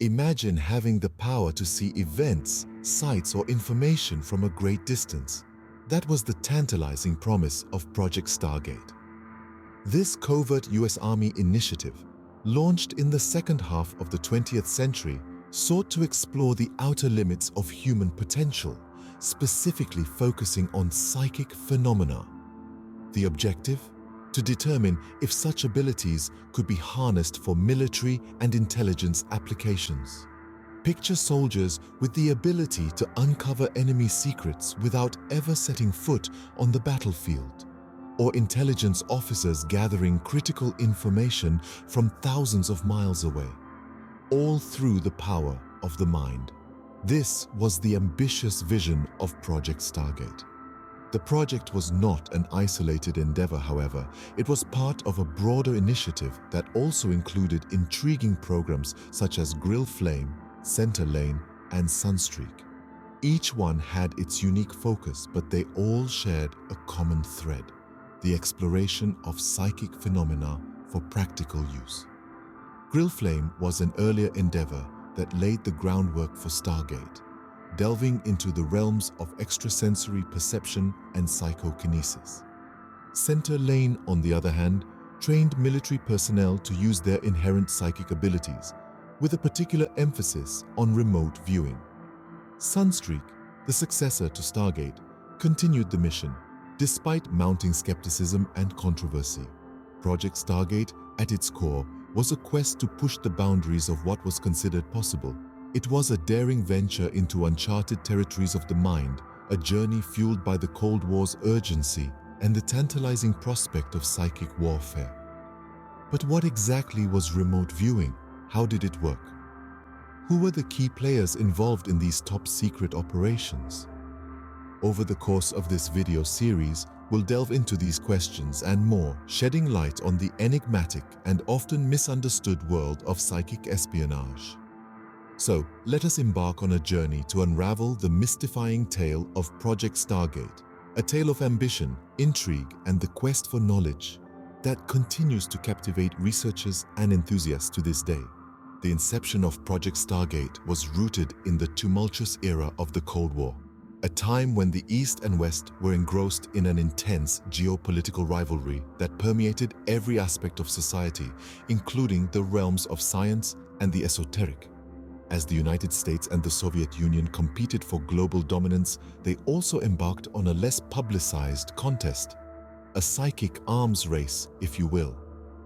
Imagine having the power to see events, sights, or information from a great distance. That was the tantalizing promise of Project Stargate. This covert US Army initiative, launched in the second half of the 20th century, sought to explore the outer limits of human potential, specifically focusing on psychic phenomena. The objective? To determine if such abilities could be harnessed for military and intelligence applications. Picture soldiers with the ability to uncover enemy secrets without ever setting foot on the battlefield, or intelligence officers gathering critical information from thousands of miles away, all through the power of the mind. This was the ambitious vision of Project Stargate. The project was not an isolated endeavor, however. It was part of a broader initiative that also included intriguing programs such as Grill Flame, Center Lane, and Sunstreak. Each one had its unique focus, but they all shared a common thread: the exploration of psychic phenomena for practical use. Grill Flame was an earlier endeavor that laid the groundwork for Stargate, delving into the realms of extrasensory perception and psychokinesis. Center Lane, on the other hand, trained military personnel to use their inherent psychic abilities, with a particular emphasis on remote viewing. Sunstreak, the successor to Stargate, continued the mission, despite mounting skepticism and controversy. Project Stargate, at its core, was a quest to push the boundaries of what was considered possible. It was a daring venture into uncharted territories of the mind, a journey fueled by the Cold War's urgency and the tantalizing prospect of psychic warfare. But what exactly was remote viewing? How did it work? Who were the key players involved in these top-secret operations? Over the course of this video series, we'll delve into these questions and more, shedding light on the enigmatic and often misunderstood world of psychic espionage. So, let us embark on a journey to unravel the mystifying tale of Project Stargate, a tale of ambition, intrigue, and the quest for knowledge that continues to captivate researchers and enthusiasts to this day. The inception of Project Stargate was rooted in the tumultuous era of the Cold War, a time when the East and West were engrossed in an intense geopolitical rivalry that permeated every aspect of society, including the realms of science and the esoteric. As the United States and the Soviet Union competed for global dominance, they also embarked on a less publicized contest, a psychic arms race, if you will.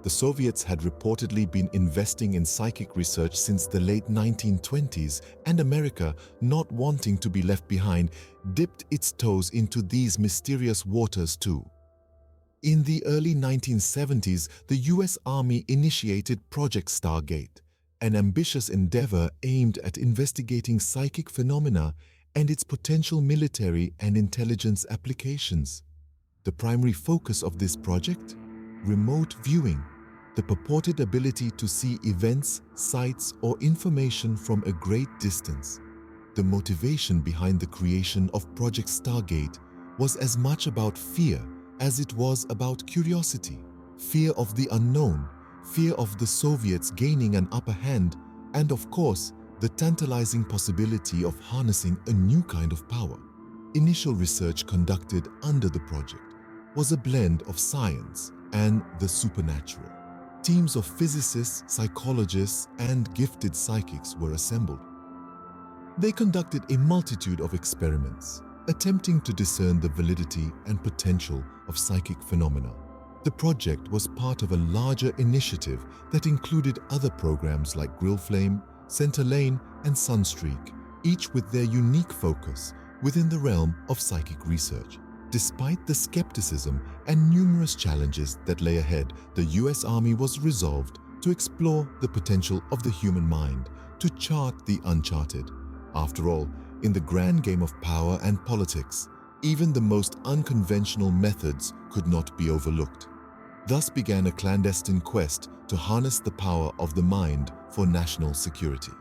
The Soviets had reportedly been investing in psychic research since the late 1920s, and America, not wanting to be left behind, dipped its toes into these mysterious waters too. In the early 1970s, the US Army initiated Project Stargate, an ambitious endeavor aimed at investigating psychic phenomena and its potential military and intelligence applications. The primary focus of this project? Remote viewing, the purported ability to see events, sights, or information from a great distance. The motivation behind the creation of Project Stargate was as much about fear as it was about curiosity. Fear of the unknown, fear of the Soviets gaining an upper hand, and of course, the tantalizing possibility of harnessing a new kind of power. Initial research conducted under the project was a blend of science and the supernatural. Teams of physicists, psychologists, and gifted psychics were assembled. They conducted a multitude of experiments, attempting to discern the validity and potential of psychic phenomena. The project was part of a larger initiative that included other programs like Grill Flame, Center Lane, and Sunstreak, each with their unique focus within the realm of psychic research. Despite the skepticism and numerous challenges that lay ahead, the US Army was resolved to explore the potential of the human mind, to chart the uncharted. After all, in the grand game of power and politics, even the most unconventional methods could not be overlooked. Thus began a clandestine quest to harness the power of the mind for national security.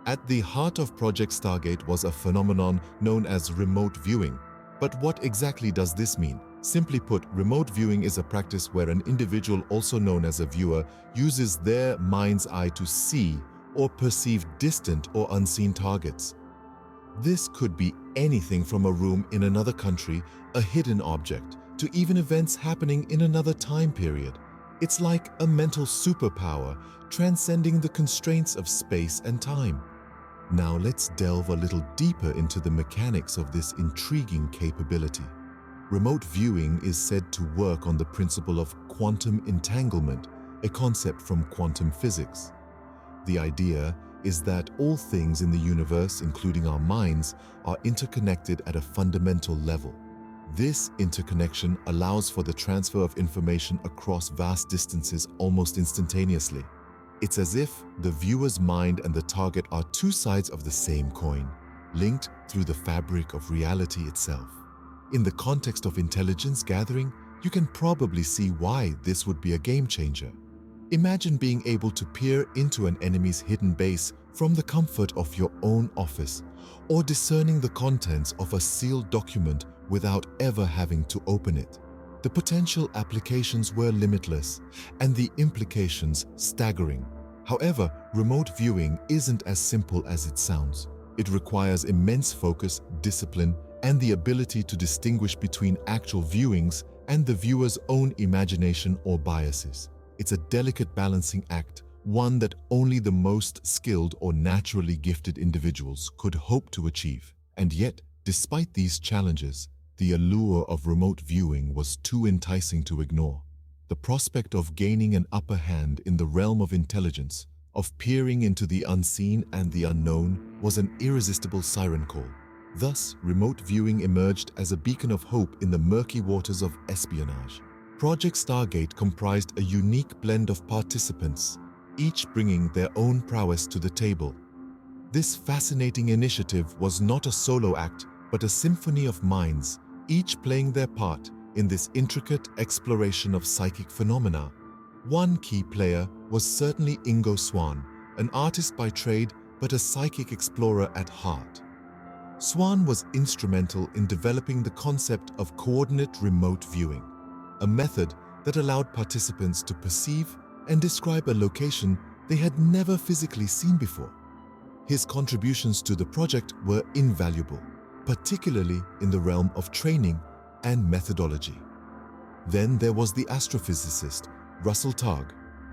At the heart of Project Stargate was a phenomenon known as remote viewing. But what exactly does this mean? Simply put, remote viewing is a practice where an individual, also known as a viewer, uses their mind's eye to see or perceive distant or unseen targets. This could be anything from a room in another country, a hidden object, to even events happening in another time period. It's like a mental superpower transcending the constraints of space and time. Now let's delve a little deeper into the mechanics of this intriguing capability. Remote viewing is said to work on the principle of quantum entanglement, a concept from quantum physics. The idea is that all things in the universe, including our minds, are interconnected at a fundamental level. This interconnection allows for the transfer of information across vast distances almost instantaneously. It's as if the viewer's mind and the target are two sides of the same coin, linked through the fabric of reality itself. In the context of intelligence gathering, you can probably see why this would be a game changer. Imagine being able to peer into an enemy's hidden base from the comfort of your own office, or discerning the contents of a sealed document without ever having to open it. The potential applications were limitless, and the implications staggering. However, remote viewing isn't as simple as it sounds. It requires immense focus, discipline, and the ability to distinguish between actual viewings and the viewer's own imagination or biases. It's a delicate balancing act, one that only the most skilled or naturally gifted individuals could hope to achieve. And yet, despite these challenges, the allure of remote viewing was too enticing to ignore. The prospect of gaining an upper hand in the realm of intelligence, of peering into the unseen and the unknown, was an irresistible siren call. Thus, remote viewing emerged as a beacon of hope in the murky waters of espionage. Project Stargate comprised a unique blend of participants, each bringing their own prowess to the table. This fascinating initiative was not a solo act, but a symphony of minds, each playing their part in this intricate exploration of psychic phenomena. One key player was certainly Ingo Swann, an artist by trade but a psychic explorer at heart. Swann was instrumental in developing the concept of coordinate remote viewing, a method that allowed participants to perceive and describe a location they had never physically seen before. His contributions to the project were invaluable, particularly in the realm of training and methodology. Then there was the astrophysicist Russell Targ.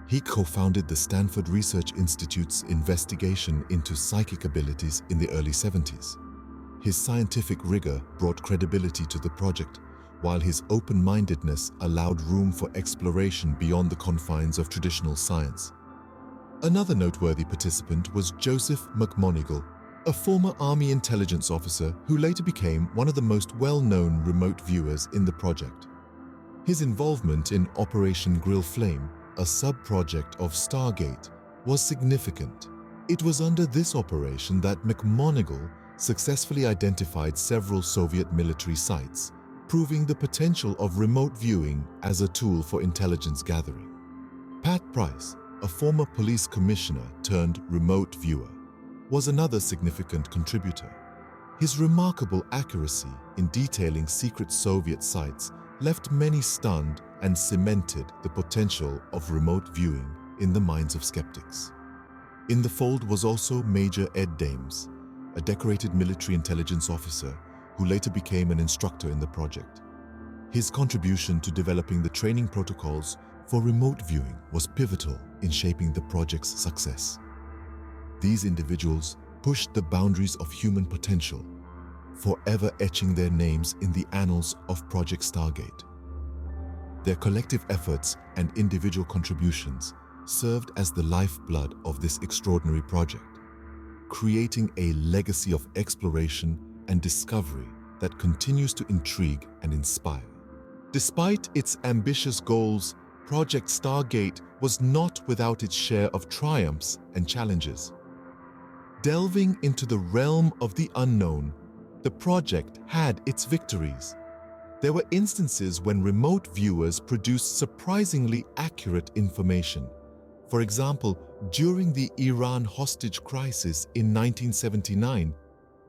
He co-founded the Stanford Research Institute's investigation into psychic abilities in the early 70s. His scientific rigor brought credibility to the project, while his open-mindedness allowed room for exploration beyond the confines of traditional science. Another noteworthy participant was Joseph McMonigal, a former Army intelligence officer who later became one of the most well-known remote viewers in the project. His involvement in Operation Grill Flame, a sub-project of Stargate, was significant. It was under this operation that McMonigal successfully identified several Soviet military sites, proving the potential of remote viewing as a tool for intelligence gathering. Pat Price, a former police commissioner turned remote viewer, was another significant contributor. His remarkable accuracy in detailing secret Soviet sites left many stunned and cemented the potential of remote viewing in the minds of skeptics. In the fold was also Major Ed Dames, a decorated military intelligence officer who later became an instructor in the project. His contribution to developing the training protocols for remote viewing was pivotal in shaping the project's success. These individuals pushed the boundaries of human potential, forever etching their names in the annals of Project Stargate. Their collective efforts and individual contributions served as the lifeblood of this extraordinary project, creating a legacy of exploration and discovery that continues to intrigue and inspire. Despite its ambitious goals, Project Stargate was not without its share of triumphs and challenges. Delving into the realm of the unknown, the project had its victories. There were instances when remote viewers produced surprisingly accurate information. For example, during the Iran hostage crisis in 1979,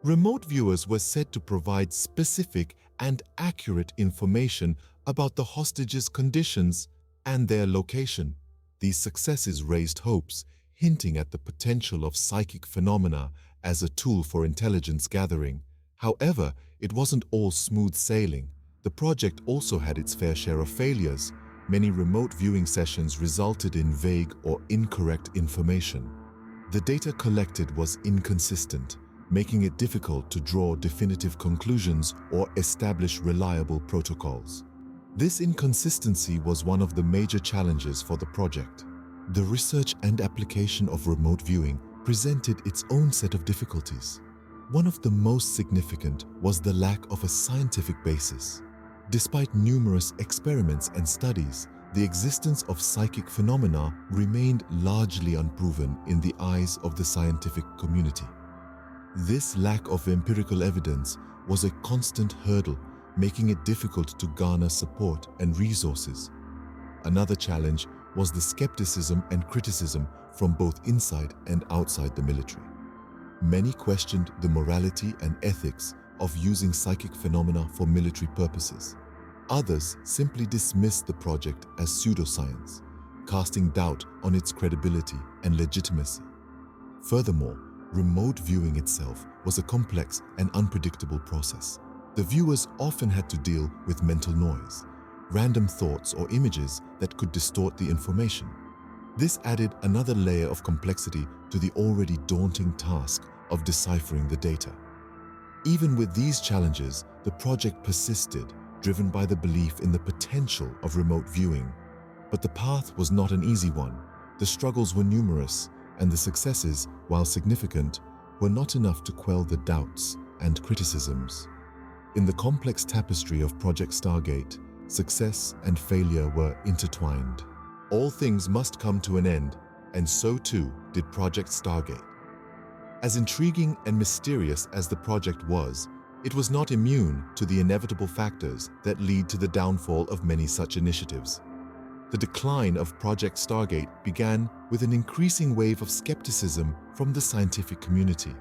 remote viewers were said to provide specific and accurate information about the hostages' conditions and their location. These successes raised hopes, hinting at the potential of psychic phenomena as a tool for intelligence gathering. However, it wasn't all smooth sailing. The project also had its fair share of failures. Many remote viewing sessions resulted in vague or incorrect information. The data collected was inconsistent, making it difficult to draw definitive conclusions or establish reliable protocols. This inconsistency was one of the major challenges for the project. The research and application of remote viewing presented its own set of difficulties. One of the most significant was the lack of a scientific basis. Despite numerous experiments and studies, the existence of psychic phenomena remained largely unproven in the eyes of the scientific community. This lack of empirical evidence was a constant hurdle, making it difficult to garner support and resources. Another challenge was the skepticism and criticism from both inside and outside the military. Many questioned the morality and ethics of using psychic phenomena for military purposes. Others simply dismissed the project as pseudoscience, casting doubt on its credibility and legitimacy. Furthermore, remote viewing itself was a complex and unpredictable process. The viewers often had to deal with mental noise, random thoughts or images that could distort the information. This added another layer of complexity to the already daunting task of deciphering the data. Even with these challenges, the project persisted, driven by the belief in the potential of remote viewing. But the path was not an easy one. The struggles were numerous, and the successes, while significant, were not enough to quell the doubts and criticisms. In the complex tapestry of Project Stargate, success and failure were intertwined. All things must come to an end, and so too did Project Stargate. As intriguing and mysterious as the project was, it was not immune to the inevitable factors that lead to the downfall of many such initiatives. The decline of Project Stargate began with an increasing wave of skepticism from the scientific community.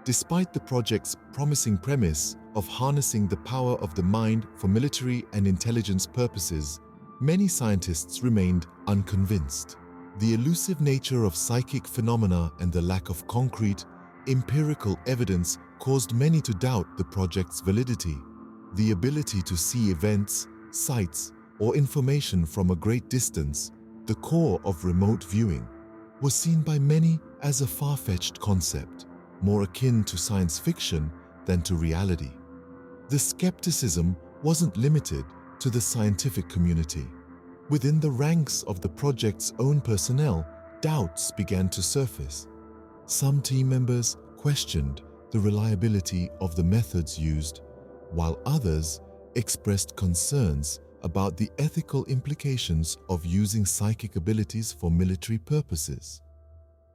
Despite the project's promising premise of harnessing the power of the mind for military and intelligence purposes, many scientists remained unconvinced. The elusive nature of psychic phenomena and the lack of concrete, empirical evidence caused many to doubt the project's validity. The ability to see events, sights, or information from a great distance, the core of remote viewing, was seen by many as a far-fetched concept, more akin to science fiction than to reality. The skepticism wasn't limited to the scientific community. Within the ranks of the project's own personnel, doubts began to surface. Some team members questioned the reliability of the methods used, while others expressed concerns about the ethical implications of using psychic abilities for military purposes.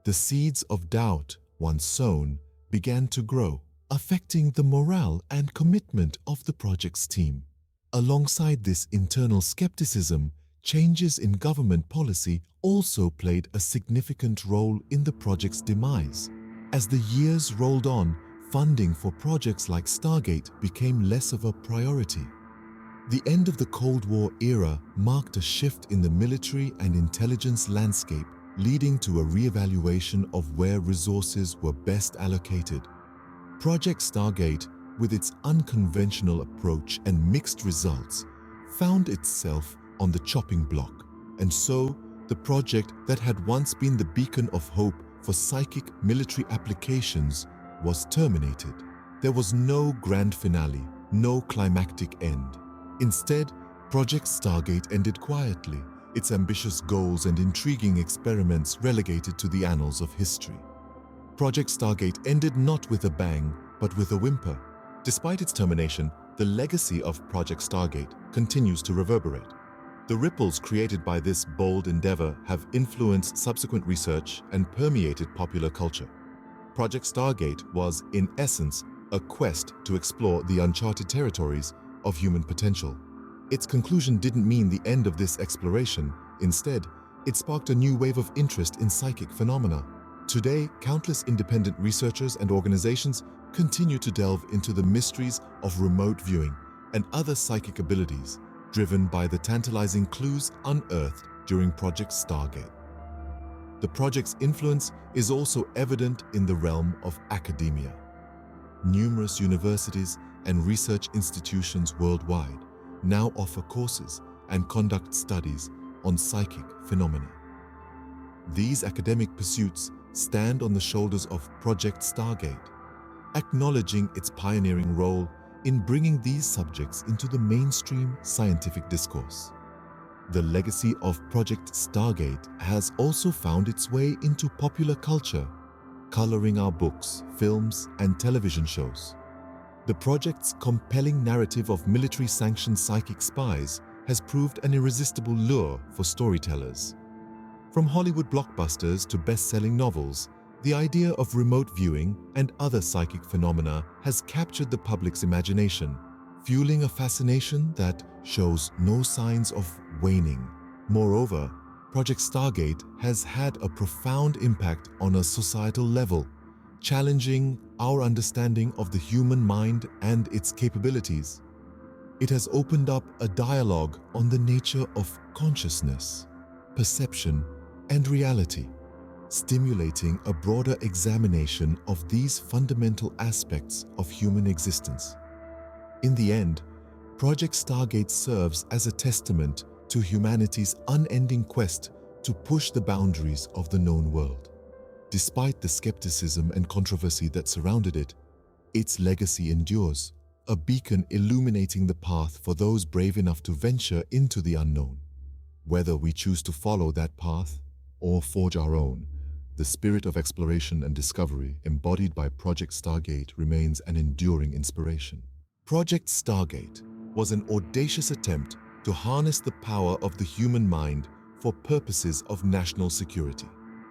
The seeds of doubt, once sown, began to grow, affecting the morale and commitment of the project's team. Alongside this internal skepticism, changes in government policy also played a significant role in the project's demise. As the years rolled on, funding for projects like Stargate became less of a priority. The end of the Cold War era marked a shift in the military and intelligence landscape, leading to a re-evaluation of where resources were best allocated. Project Stargate, with its unconventional approach and mixed results, found itself on the chopping block, and so the project that had once been the beacon of hope for psychic military applications was terminated. There was no grand finale, no climactic end. Instead, Project Stargate ended quietly, its ambitious goals and intriguing experiments relegated to the annals of history. Project Stargate ended not with a bang, but with a whimper. Despite its termination, the legacy of Project Stargate continues to reverberate. The ripples created by this bold endeavor have influenced subsequent research and permeated popular culture. Project Stargate was, in essence, a quest to explore the uncharted territories of human potential. Its conclusion didn't mean the end of this exploration. Instead, it sparked a new wave of interest in psychic phenomena. Today, countless independent researchers and organizations continue to delve into the mysteries of remote viewing and other psychic abilities, driven by the tantalizing clues unearthed during Project Stargate. The project's influence is also evident in the realm of academia. Numerous universities and research institutions worldwide now offer courses and conduct studies on psychic phenomena. These academic pursuits stand on the shoulders of Project Stargate, acknowledging its pioneering role in bringing these subjects into the mainstream scientific discourse. The legacy of Project Stargate has also found its way into popular culture, coloring our books, films, and television shows. The project's compelling narrative of military-sanctioned psychic spies has proved an irresistible lure for storytellers. From Hollywood blockbusters to best-selling novels, the idea of remote viewing and other psychic phenomena has captured the public's imagination, fueling a fascination that shows no signs of waning. Moreover, Project Stargate has had a profound impact on a societal level, challenging our understanding of the human mind and its capabilities. It has opened up a dialogue on the nature of consciousness, perception, and reality, stimulating a broader examination of these fundamental aspects of human existence. In the end, Project Stargate serves as a testament to humanity's unending quest to push the boundaries of the known world. Despite the skepticism and controversy that surrounded it, its legacy endures, a beacon illuminating the path for those brave enough to venture into the unknown. Whether we choose to follow that path or forge our own, the spirit of exploration and discovery embodied by Project Stargate remains an enduring inspiration. Project Stargate was an audacious attempt to harness the power of the human mind for purposes of national security.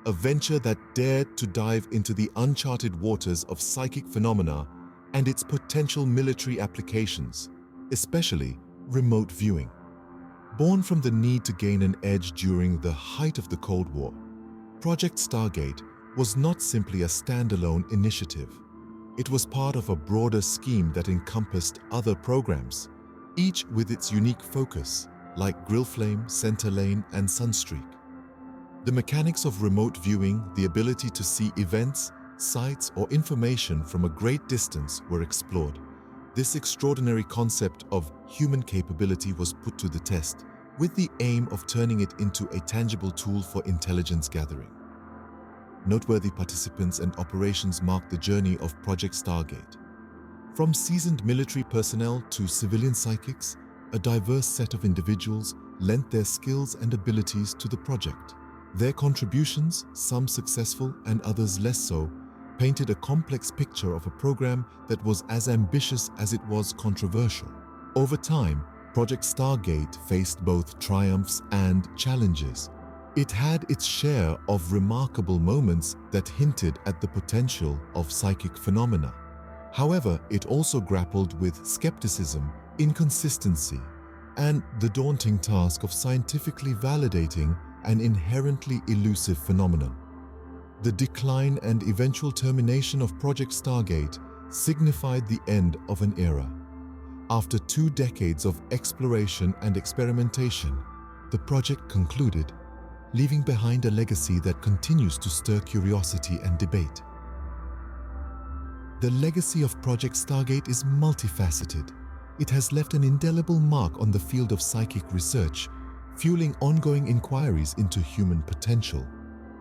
A venture that dared to dive into the uncharted waters of psychic phenomena and its potential military applications, especially remote viewing. Born from the need to gain an edge during the height of the Cold War, Project Stargate was not simply a standalone initiative. It was part of a broader scheme that encompassed other programs, each with its unique focus, like Grillflame, Centerlane, and Sunstreak. The mechanics of remote viewing, the ability to see events, sights, or information from a great distance were explored. This extraordinary concept of human capability was put to the test, with the aim of turning it into a tangible tool for intelligence gathering. Noteworthy participants and operations marked the journey of Project Stargate. From seasoned military personnel to civilian psychics, a diverse set of individuals lent their skills and abilities to the project. Their contributions, some successful and others less so, painted a complex picture of a program that was as ambitious as it was controversial. Over time, Project Stargate faced both triumphs and challenges. It had its share of remarkable moments that hinted at the potential of psychic phenomena. However, it also grappled with skepticism, inconsistency, and the daunting task of scientifically validating an inherently elusive phenomenon. The decline and eventual termination of Project Stargate signified the end of an era. After 2 decades of exploration and experimentation, the project concluded, leaving behind a legacy that continues to stir curiosity and debate. The legacy of Project Stargate is multifaceted. It has left an indelible mark on the field of psychic research, fueling ongoing inquiries into human potential.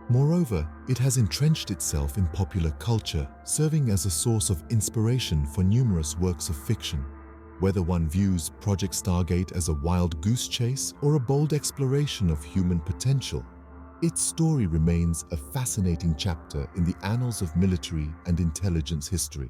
Moreover, it has entrenched itself in popular culture, serving as a source of inspiration for numerous works of fiction. Whether one views Project Stargate as a wild goose chase or a bold exploration of human potential, its story remains a fascinating chapter in the annals of military and intelligence history.